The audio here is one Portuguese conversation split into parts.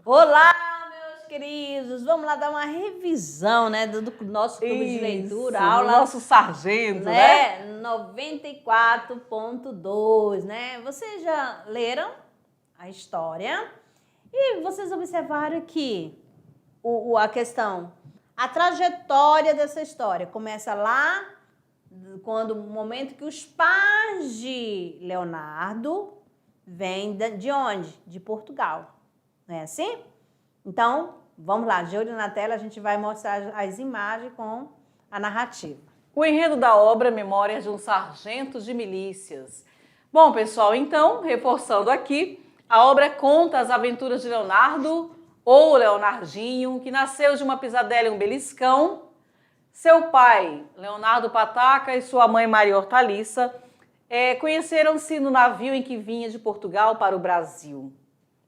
Olá, meus queridos! Vamos lá dar uma revisão, né, do nosso clube de leitura, aula. Nosso sargento, né? 94.2, né? Vocês já leram a história e vocês observaram que a questão, a trajetória dessa história começa lá, quando o momento que os pais de Leonardo vêm de onde? De Portugal. Não é assim? Então, vamos lá, de olho na tela, a gente vai mostrar as imagens com a narrativa. O enredo da obra Memórias de um Sargento de Milícias. Bom, pessoal, então, reforçando aqui, a obra conta as aventuras de Leonardo, ou Leonardinho, que nasceu de uma pisadela e um beliscão. Seu pai, Leonardo Pataca, e sua mãe, Maria Hortaliça, conheceram-se no navio em que vinha de Portugal para o Brasil.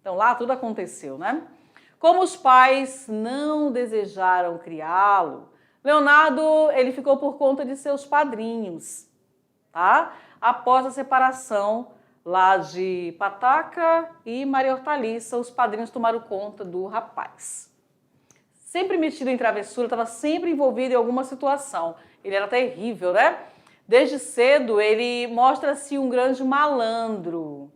Então, lá tudo aconteceu, né? Como os pais não desejaram criá-lo, Leonardo, ele ficou por conta de seus padrinhos, tá? Após a separação lá de Pataca e Maria Hortaliça, os padrinhos tomaram conta do rapaz. Sempre metido em travessura, estava sempre envolvido em alguma situação. Ele era terrível, né? Desde cedo, ele mostra-se um grande malandro.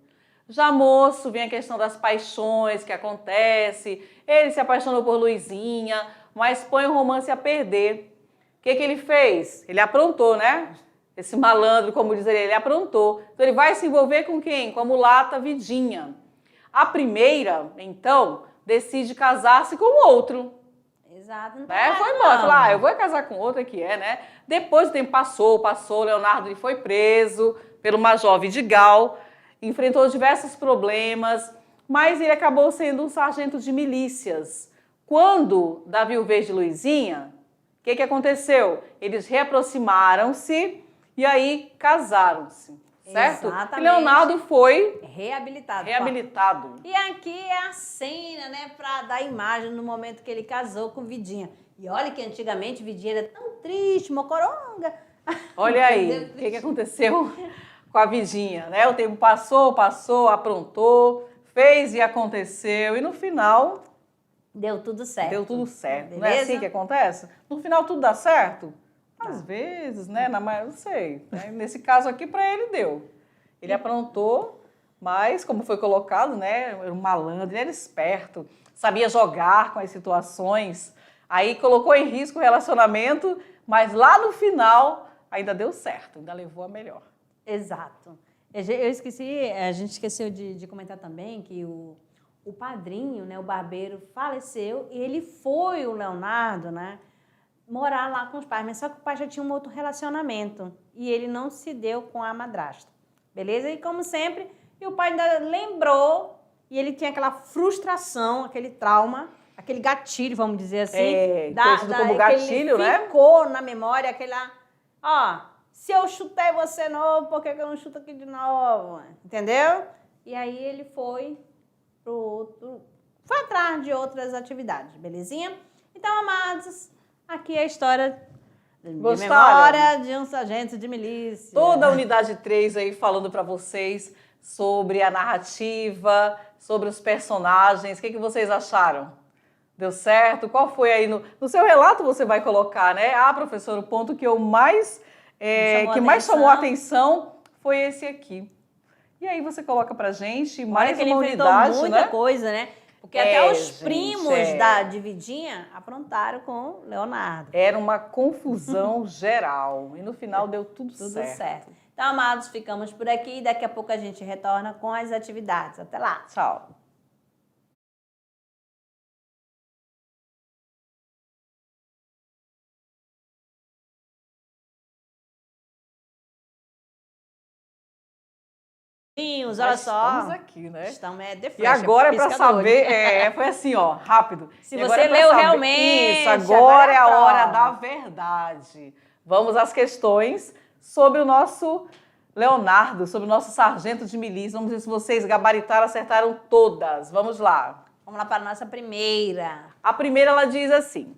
Já moço, vem a questão das paixões que acontece. Ele se apaixonou por Luizinha, mas põe o romance a perder. O que ele fez? Ele aprontou, né? Esse malandro, como diz ele aprontou. Então ele vai se envolver com quem? Com a mulata Vidinha. A primeira, então, decide casar-se com o outro. Exato. Não né? Foi embora, falou, eu vou casar com outra que né? Depois o tempo passou, Leonardo ele foi preso pelo Major Vidigal, enfrentou diversos problemas, mas ele acabou sendo um sargento de milícias. Quando da viuvez de Luizinha, o que aconteceu? Eles reaproximaram-se e aí casaram-se, certo? Exatamente. E Leonardo foi reabilitado. E aqui é a cena, né, para dar imagem no momento que ele casou com Vidinha. E olha que antigamente Vidinha era tão triste, mocoronga. Olha aí, o que aconteceu com a Vidinha, né? O tempo passou, aprontou, fez e aconteceu, e no final deu tudo certo. Deu tudo certo. Beleza? Não é assim que acontece? No final tudo dá certo? Às vezes, né? Mas não sei. Né? Nesse caso aqui, para ele deu. Ele aprontou, mas como foi colocado, né? Era um malandro, ele era esperto, sabia jogar com as situações. Aí colocou em risco o relacionamento, mas lá no final ainda deu certo, ainda levou a melhor. Exato. Eu esqueci, a gente esqueceu de comentar também que o padrinho, né, o barbeiro, faleceu e ele foi, o Leonardo, né, morar lá com os pais, mas só que o pai já tinha um outro relacionamento e ele não se deu com a madrasta, beleza? E como sempre, e o pai ainda lembrou e ele tinha aquela frustração, aquele trauma, aquele gatilho, vamos dizer assim. Como gatilho, né? Ficou na memória aquela, se eu chutei você novo, por que eu não chuto aqui de novo? Entendeu? E aí ele foi atrás de outras atividades, belezinha? Então, amados, aqui é a história de memória de um sargento de milícia. Toda a unidade 3 aí falando para vocês sobre a narrativa, sobre os personagens. O que vocês acharam? Deu certo? Qual foi aí no seu relato você vai colocar, né? Professor, o ponto que eu mais chamou a atenção foi esse aqui. E aí você coloca pra gente mais uma unidade, muita coisa, né? Porque até os primos de Vidinha aprontaram com Leonardo. Era uma confusão geral. E no final deu tudo certo. Então, amados, ficamos por aqui. Daqui a pouco a gente retorna com as atividades. Até lá. Tchau. Olha só. Estamos aqui, né? Estamos de frente, e agora é para saber, foi assim, rápido. Se você leu realmente. Isso, agora é a hora da verdade. Vamos às questões sobre o nosso Leonardo, sobre o nosso sargento de milícia. Vamos ver se vocês gabaritaram, acertaram todas. Vamos lá. Vamos lá para a nossa primeira. A primeira, ela diz assim: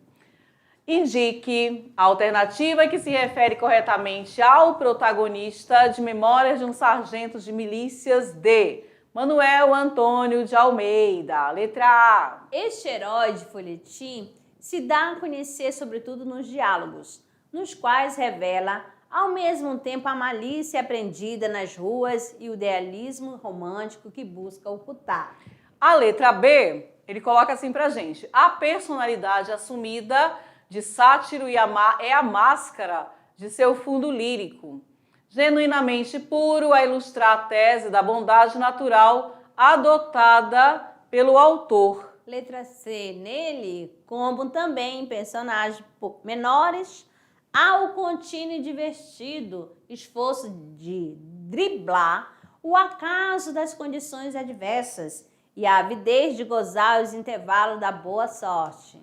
indique a alternativa que se refere corretamente ao protagonista de Memórias de um Sargento de Milícias de Manuel Antônio de Almeida. Letra A. Este herói de folhetim se dá a conhecer sobretudo nos diálogos, nos quais revela ao mesmo tempo a malícia aprendida nas ruas e o idealismo romântico que busca ocultar. A letra B, ele coloca assim pra gente: a personalidade assumida de sátiro é a máscara de seu fundo lírico, genuinamente puro a ilustrar a tese da bondade natural adotada pelo autor. Letra C, nele, como também em personagens menores, há o contínuo e divertido esforço de driblar o acaso das condições adversas e a avidez de gozar os intervalos da boa sorte.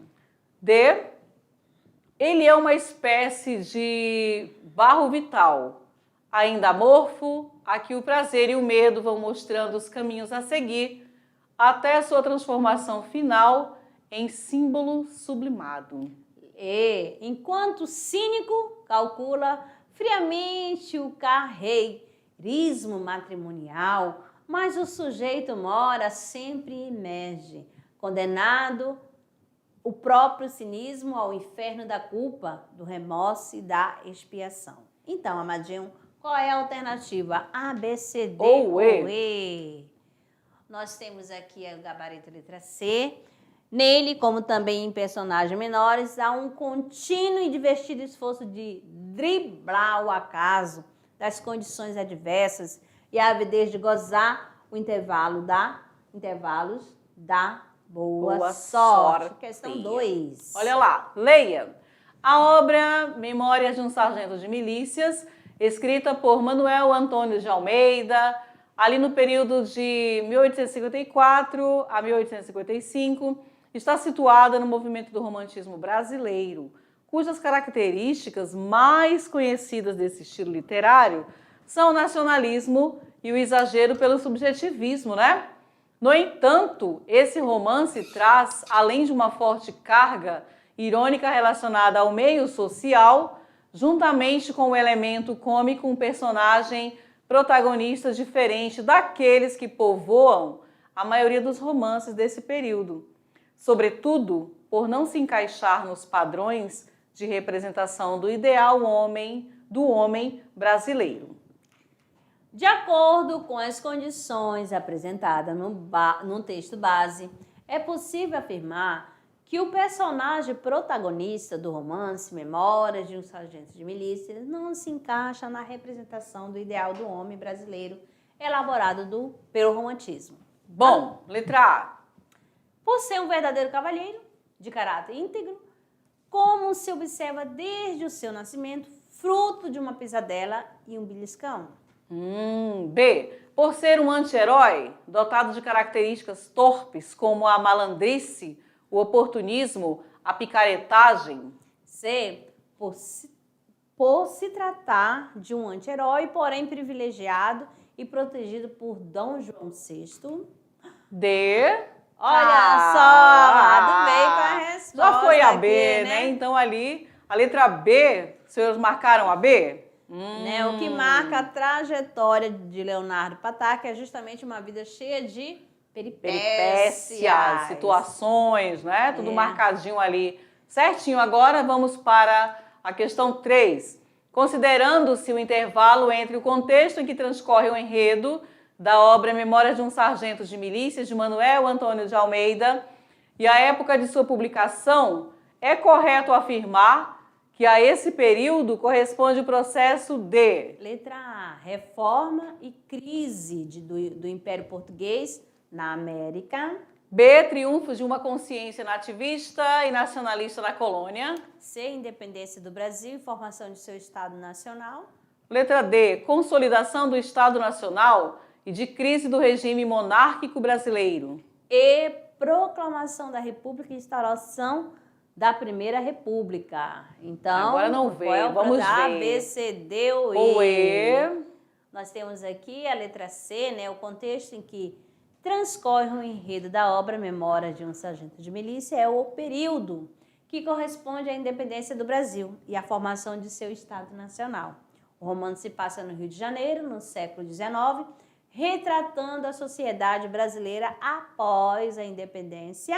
D, ele é uma espécie de barro vital, ainda amorfo, a que o prazer e o medo vão mostrando os caminhos a seguir, até sua transformação final em símbolo sublimado. E, enquanto cínico, calcula friamente o carreirismo matrimonial, mas o sujeito mora sempre e emerge, condenado o próprio cinismo ao inferno da culpa, do remorso e da expiação. Então, amadinho, qual é a alternativa? A, B, C, D ou E? Nós temos aqui a gabarito letra C. Nele, como também em personagens menores, há um contínuo e divertido esforço de driblar o acaso das condições adversas e a avidez de gozar o intervalos da boa sorte. Questão 2. Olha lá, leia. A obra Memórias de um Sargento de Milícias, escrita por Manuel Antônio de Almeida, ali no período de 1854 a 1855, está situada no movimento do romantismo brasileiro, cujas características mais conhecidas desse estilo literário são o nacionalismo e o exagero pelo subjetivismo, né? No entanto, esse romance traz, além de uma forte carga irônica relacionada ao meio social, juntamente com o elemento cômico, um personagem protagonista diferente daqueles que povoam a maioria dos romances desse período, sobretudo por não se encaixar nos padrões de representação do ideal do homem brasileiro. De acordo com as condições apresentadas no texto base, é possível afirmar que o personagem protagonista do romance Memórias de um Sargento de Milícia não se encaixa na representação do ideal do homem brasileiro elaborado pelo romantismo. Bom, letra A. Por ser um verdadeiro cavalheiro, de caráter íntegro, como se observa desde o seu nascimento, fruto de uma pisadela e um beliscão. B. Por ser um anti-herói, dotado de características torpes como a malandrice, o oportunismo, a picaretagem. C. Por se tratar de um anti-herói, porém privilegiado e protegido por Dom João VI. D. Olha só, lado bem com a resposta. Já foi a B, aqui, né? Então ali, a letra B, os senhores marcaram a B? Né? O que marca a trajetória de Leonardo Pataca é justamente uma vida cheia de peripécias, situações, né? Tudo marcadinho ali. Certinho. Agora vamos para a questão 3. Considerando-se o intervalo entre o contexto em que transcorre o enredo da obra Memórias de um Sargento de Milícias, de Manuel Antônio de Almeida, e a época de sua publicação, é correto afirmar que a esse período corresponde o processo de... Letra A. Reforma e crise do Império Português na América. B. Triunfo de uma consciência nativista e nacionalista na colônia. C. Independência do Brasil e formação de seu Estado Nacional. Letra D. Consolidação do Estado Nacional e de crise do regime monárquico brasileiro. E. Proclamação da República e instauração da Primeira República. Então, agora não veio, vamos ver. A, B, C, D ou E. Ou E. Nós temos aqui a letra C, né, o contexto em que transcorre o enredo da obra Memórias de um Sargento de Milícia é o período que corresponde à independência do Brasil e à formação de seu Estado Nacional. O romance se passa no Rio de Janeiro, no século XIX, retratando a sociedade brasileira após a independência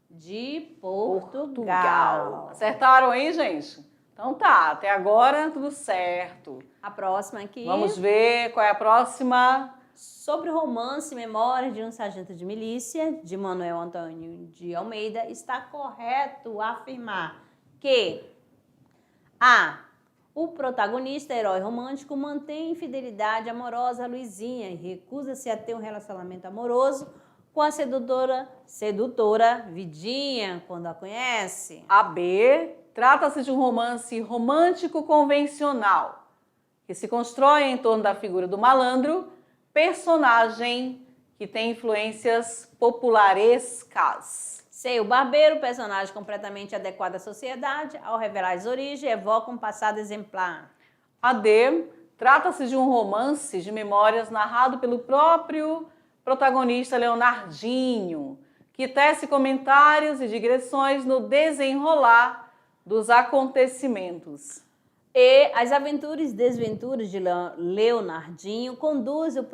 de Portugal. Acertaram aí, gente? Então tá, até agora tudo certo. A próxima aqui. Vamos ver qual é a próxima. Sobre o romance Memórias de um Sargento de Milícia, de Manuel Antônio de Almeida, está correto afirmar que A. O protagonista, herói romântico, mantém fidelidade amorosa a Luizinha e recusa-se a ter um relacionamento amoroso com a sedutora Vidinha, quando a conhece. A B. Trata-se de um romance romântico convencional, que se constrói em torno da figura do malandro, personagem que tem influências popularescas. C. O barbeiro, personagem completamente adequado à sociedade, ao revelar as origens, evoca um passado exemplar. A D. Trata-se de um romance de memórias narrado pelo próprio protagonista Leonardinho, que tece comentários e digressões no desenrolar dos acontecimentos. E as aventuras e desventuras de Leonardinho conduzem o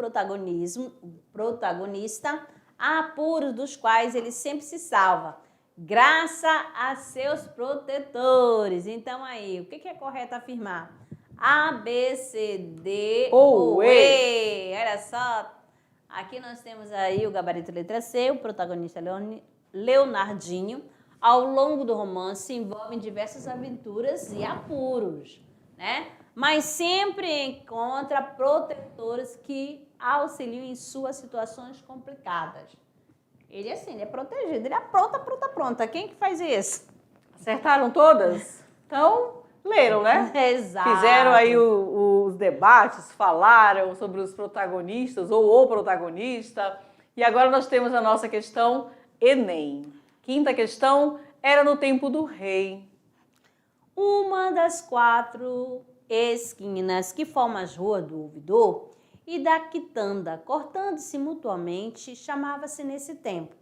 protagonista a apuros dos quais ele sempre se salva, graças a seus protetores. Então aí, o que é correto afirmar? A, B, C, D ou E. Olha só, aqui nós temos aí o gabarito letra C, o protagonista Leonardinho. Ao longo do romance se envolvem diversas aventuras e apuros, né? Mas sempre encontra protetores que auxiliam em suas situações complicadas. Ele assim, ele é protegido, ele é pronta. Quem que faz isso? Acertaram todas? Então, leram, né? Exato. Fizeram aí os debates, falaram sobre os protagonistas ou o protagonista. E agora nós temos a nossa questão Enem. Quinta questão, era no tempo do rei. Uma das 4 esquinas que formam as ruas do Ouvidor e da Quitanda, cortando-se mutuamente, chamava-se nesse tempo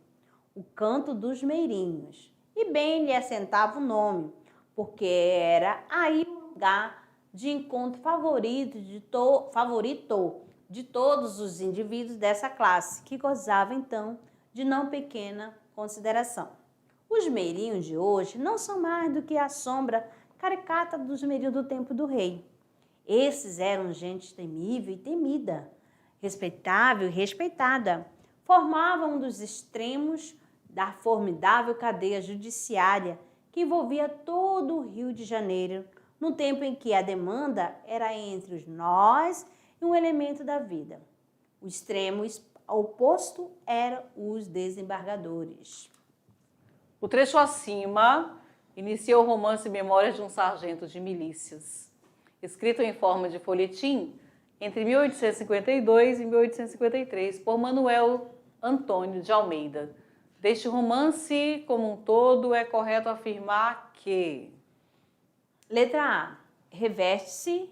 o Canto dos Meirinhos. E bem lhe assentava o nome, porque era aí o lugar de encontro favorito de todos os indivíduos dessa classe, que gozava então de não pequena consideração. Os meirinhos de hoje não são mais do que a sombra caricata dos meirinhos do tempo do rei. Esses eram gente temível e temida, respeitável e respeitada. Formavam um dos extremos da formidável cadeia judiciária que envolvia todo o Rio de Janeiro, no tempo em que a demanda era entre os nós e um elemento da vida. O extremo oposto eram os desembargadores. O trecho acima inicia o romance Memórias de um Sargento de Milícias, escrito em forma de folhetim entre 1852 e 1853 por Manuel Antônio de Almeida. Deste romance, como um todo, é correto afirmar que... Letra A. Reveste-se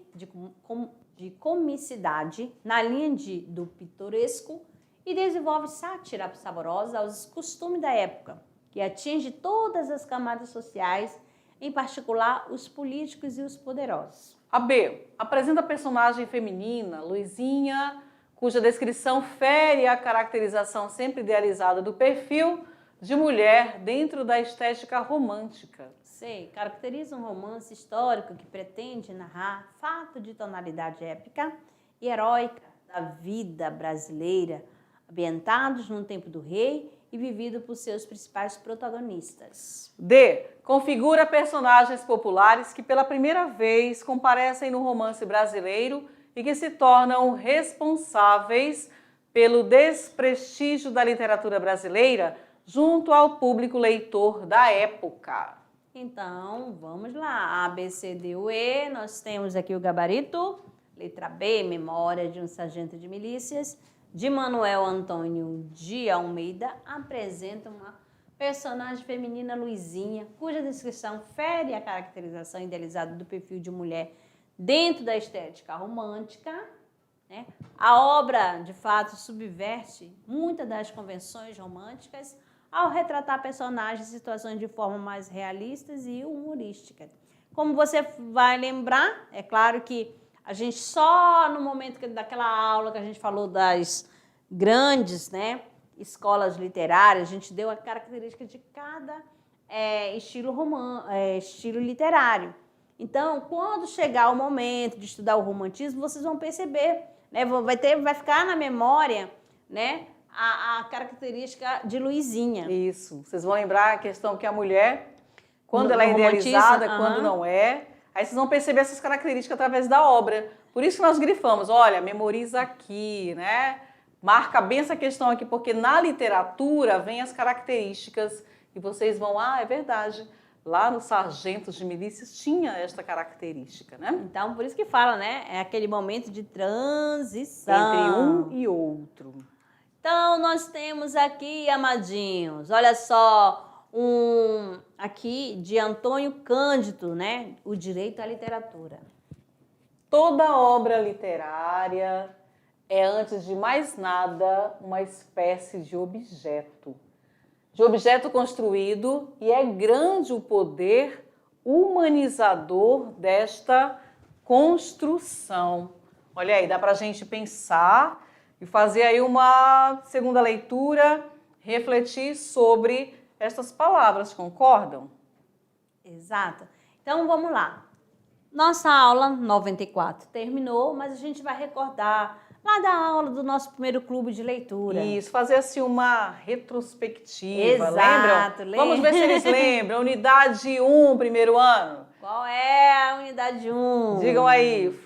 de comicidade na linha do pitoresco e desenvolve sátira saborosa aos costumes da época, que atinge todas as camadas sociais, em particular os políticos e os poderosos. A B. Apresenta a personagem feminina, Luizinha, cuja descrição fere a caracterização sempre idealizada do perfil de mulher dentro da estética romântica. C. Caracteriza um romance histórico que pretende narrar fato de tonalidade épica e heróica da vida brasileira, ambientados no tempo do rei e vivido por seus principais protagonistas. D. Configura personagens populares que pela primeira vez comparecem no romance brasileiro e que se tornam responsáveis pelo desprestígio da literatura brasileira junto ao público leitor da época. Então, vamos lá. A, B, C, D, U, E. Nós temos aqui o gabarito. Letra B, Memória de um Sargento de Milícias, de Manuel Antônio de Almeida, apresenta uma personagem feminina, Luizinha, cuja descrição fere a caracterização idealizada do perfil de mulher dentro da estética romântica, né? A obra, de fato, subverte muitas das convenções românticas ao retratar personagens e situações de forma mais realistas e humorística. Como você vai lembrar, é claro que A gente só no momento daquela aula que a gente falou das grandes, né, escolas literárias, a gente deu a característica de cada estilo literário. Então, quando chegar o momento de estudar o romantismo, vocês vão perceber, né, vai ficar na memória, né, a característica de Luizinha. Isso. Vocês vão lembrar a questão que a mulher, quando ela é idealizada, quando não é. Aí vocês vão perceber essas características através da obra. Por isso que nós grifamos, olha, memoriza aqui, né? Marca bem essa questão aqui, porque na literatura vem as características e vocês vão, é verdade, lá no Sargentos de Milícias tinha esta característica, né? Então, por isso que fala, né? É aquele momento de transição. Entre um e outro. Então, nós temos aqui, amadinhos, olha só, aqui de Antônio Cândido, né? O direito à literatura. Toda obra literária é, antes de mais nada, uma espécie de objeto. De objeto construído, e é grande o poder humanizador desta construção. Olha aí, dá para a gente pensar e fazer aí uma segunda leitura, refletir sobre estas palavras, concordam? Exato. Então, vamos lá. Nossa aula 94 terminou, mas a gente vai recordar lá da aula do nosso primeiro clube de leitura. Isso, fazer assim uma retrospectiva, Exato, lembram? Vamos ver se eles lembram. Unidade 1, primeiro ano. Qual é a unidade 1? Digam aí,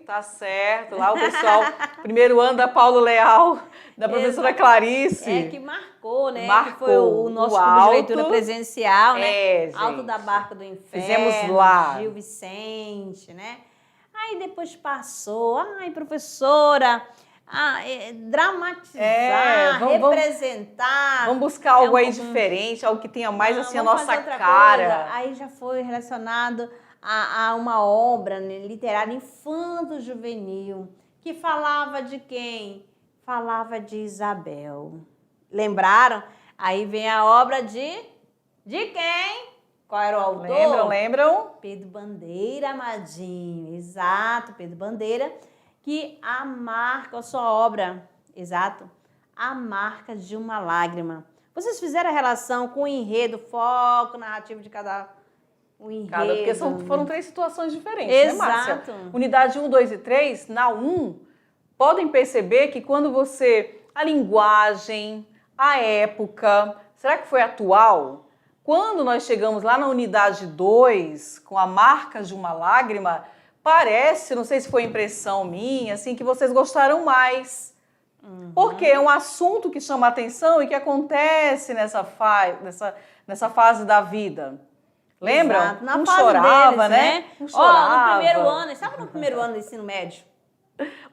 tá certo. Lá o pessoal, primeiro ano da Paulo Leal, da professora Clarice. É, que marcou, né? Marcou que foi o nosso clube de leitura presencial, né? Alto da Barca do Inferno. Fizemos lá. Gil Vicente, né? Aí depois passou, professora, dramatizar, representar. Vamos buscar algo aí diferente, algo que tenha mais assim a nossa cara. Coisa. Aí já foi relacionado a uma obra, né, literária infanto-juvenil, que falava de quem? Falava de Isabel. Lembraram? Aí vem a obra de quem? Qual era o autor? Lembram? Pedro Bandeira, amadinho. Exato, Pedro Bandeira, que a marca, a sua obra, exato, A Marca de uma Lágrima. Vocês fizeram a relação com o enredo, foco narrativo de cada enredo? Porque foram 3 situações diferentes, exato, né, Márcia? Unidade 1, 2 e 3, na 1, podem perceber que quando a linguagem, a época, será que foi atual? Quando nós chegamos lá na unidade 2, com a marca de uma lágrima, parece, não sei se foi impressão minha, assim, que vocês gostaram mais. Porque é um assunto que chama atenção e que acontece nessa fase da vida. Lembram? Exato. Na um fase chorava, deles, né? Um chorava. No primeiro ano, sabe no primeiro ano do ensino médio?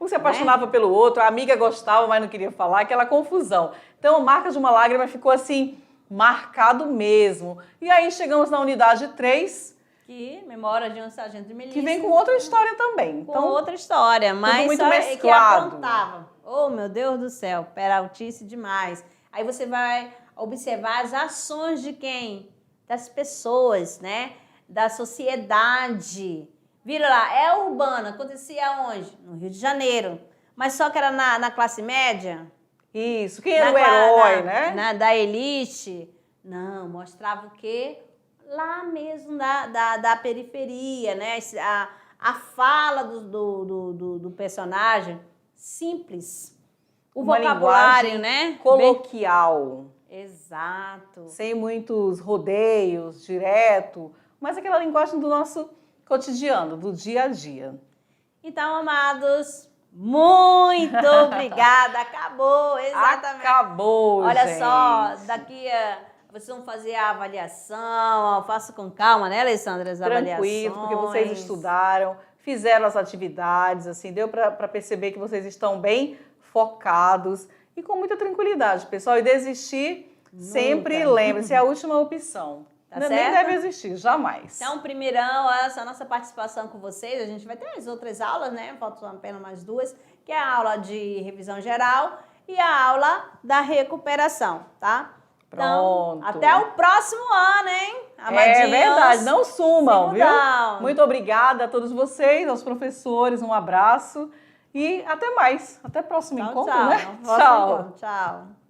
Um se apaixonava pelo outro, a amiga gostava, mas não queria falar, aquela confusão. Então, a marca de uma lágrima ficou assim, marcado mesmo. E aí chegamos na unidade 3. Que Memória de um Sargento de Milícia. Que vem com outra história também. Com outra história, mas muito só mesclado. Que aprontava. Oh, meu Deus do céu, peraltice demais. Aí você vai observar as ações de quem? Das pessoas, né? Da sociedade. Vira lá, é urbana, acontecia onde? No Rio de Janeiro. Mas só que era na classe média? Isso, quem era o herói, né? Da elite. Não, mostrava o quê? Lá mesmo da periferia, né? A fala do personagem, simples. Uma vocabulário, né? Coloquial. Exato. Sem muitos rodeios, direto, mas aquela linguagem do nosso cotidiano, do dia a dia. Então, amados, muito obrigada. Acabou, exatamente. Acabou, Olha gente. só, daqui vocês vão fazer a avaliação, faça com calma, né, Alessandra, as avaliações. Tranquilo, porque vocês estudaram, fizeram as atividades, assim, deu para perceber que vocês estão bem focados e com muita tranquilidade, pessoal. E desistir, sempre lembre-se, é a última opção. Tá Nem certo? deve existir, jamais. Então, primeirão, essa é a nossa participação com vocês. A gente vai ter as outras aulas, né? Faltam apenas mais 2, que é a aula de revisão geral e a aula da recuperação, tá? Pronto. Então, até o próximo ano, hein? Amadinhos. É verdade, não sumam, viu? Simudão. Muito obrigada a todos vocês, aos professores, um abraço e até mais. Até o próximo encontro, Tchau. né? Próximo encontro. Tchau.